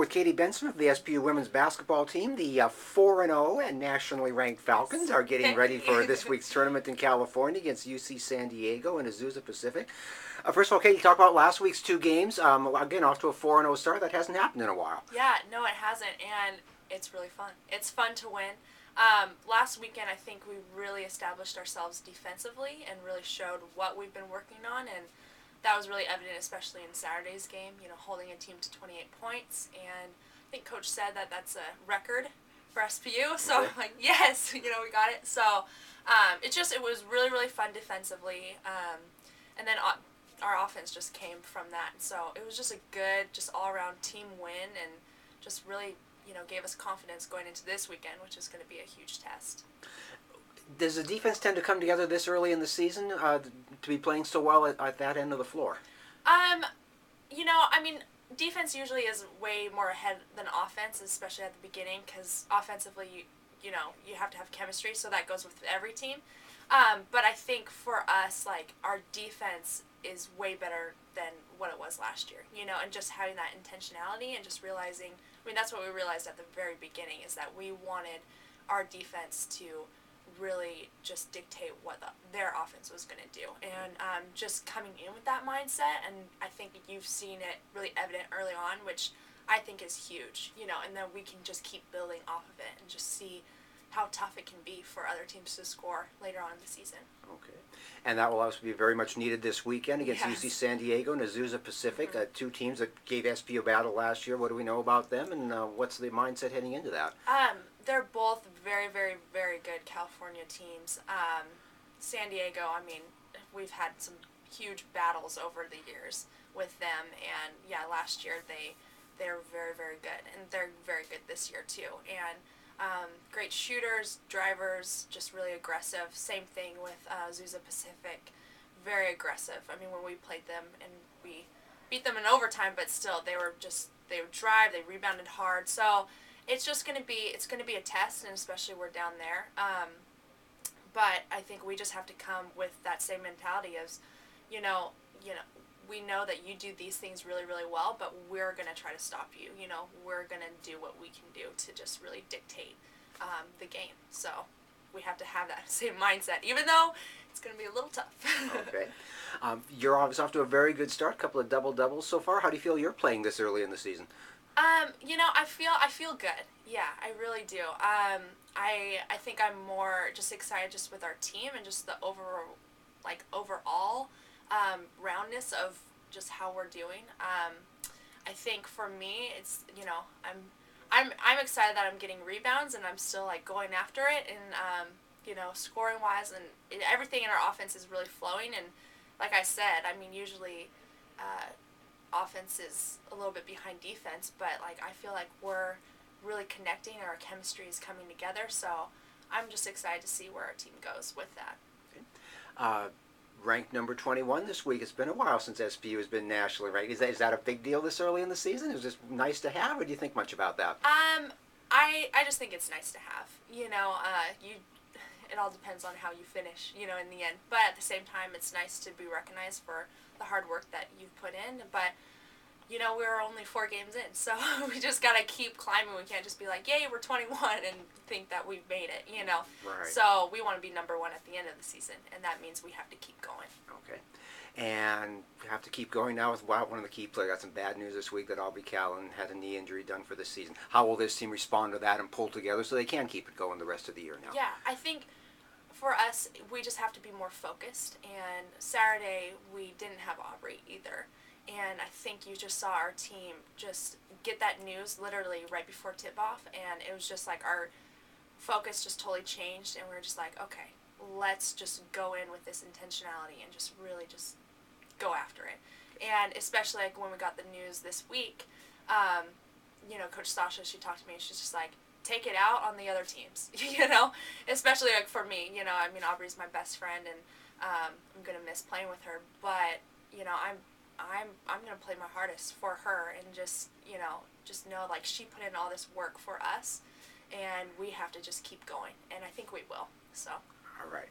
with Katie Benson of the SPU women's basketball team. The 4-0 and nationally ranked Falcons are getting ready for this week's tournament in California against UC San Diego and Azusa Pacific. First of all, Katie, talk about last week's two games. Again, off to a 4-0 start. That hasn't happened in a while. Yeah, no, it hasn't, and it's really fun. It's fun to win. Last weekend, I think we really established ourselves defensively and really showed what we've been working on, and that was really evident, especially in Saturday's game, holding a team to 28 points. And I think Coach said that that's a record for SPU. So I'm like, yes, we got it. So it was really, really fun defensively. And then our offense just came from that. So it was just a good, just all-around team win, and just really, gave us confidence going into this weekend, which is going to be a huge test. Does the defense tend to come together this early in the season to be playing so well at that end of the floor? Defense usually is way more ahead than offense, especially at the beginning, because offensively, you have to have chemistry, so that goes with every team. But I think for us, our defense is way better than what it was last year, and just having that intentionality and just realizing, that's what we realized at the very beginning, is that we wanted our defense to really just dictate what their offense was going to do, and just coming in with that mindset. And I think you've seen it really evident early on, which I think is huge, and then we can just keep building off of it and just see how tough it can be for other teams to score later on in the season. Okay. And that will also be very much needed this weekend against UC San Diego and Azusa Pacific, two teams that gave SPU a battle last year. What do we know about them, and what's the mindset heading into that? They're both very, very, very good California teams. San Diego, we've had some huge battles over the years with them, and last year they're very, very good, and they're very good this year too. And great shooters, drivers, just really aggressive. Same thing with Azusa Pacific, very aggressive. When we played them and we beat them in overtime, but still they would drive, they rebounded hard. So it's just going to be a test, and especially we're down there. But I think we just have to come with that same mentality of, we know that you do these things really, really well, but we're going to try to stop you. We're going to do what we can do to just really dictate the game. So we have to have that same mindset, even though it's going to be a little tough. Okay. You're obviously off to a very good start, a couple of double-doubles so far. How do you feel you're playing this early in the season? I feel good. Yeah, I really do. I think I'm more just excited just with our team and just the overall roundness of just how we're doing. I think for me, it's I'm excited that I'm getting rebounds and I'm still going after it, and scoring wise, and everything in our offense is really flowing. And like I said, usually offense is a little bit behind defense, but I feel like we're really connecting and our chemistry is coming together. So I'm just excited to see where our team goes with that. Okay. Ranked number 21 this week. It's been a while since SPU has been nationally ranked. Is that a big deal this early in the season? Is this nice to have, or do you think much about that? I just think it's nice to have. It all depends on how you finish, in the end. But at the same time, it's nice to be recognized for the hard work that you've put in. But we're only 4 games in, so we just gotta keep climbing. We can't just be like, yay, we're 21, and think that we've made it, Right. So we want to be number 1 at the end of the season, and that means we have to keep going. Okay. And we have to keep going now with one of the key players. Got some bad news this week that Aubrey Callan had a knee injury done for the season. How will this team respond to that and pull together so they can keep it going the rest of the year now? Yeah, I think for us, we just have to be more focused, and Saturday we didn't have Aubrey either. And I think you just saw our team just get that news literally right before tip-off, and it was just our focus just totally changed, and we were just like, okay, let's just go in with this intentionality and just really just go after it. And especially when we got the news this week, Coach Sasha, she talked to me, and she's just like, take it out on the other teams, especially for me, Aubrey's my best friend, and I'm going to miss playing with her, but, I'm going to play my hardest for her, and just know she put in all this work for us, and we have to just keep going, and I think we will. So. All right.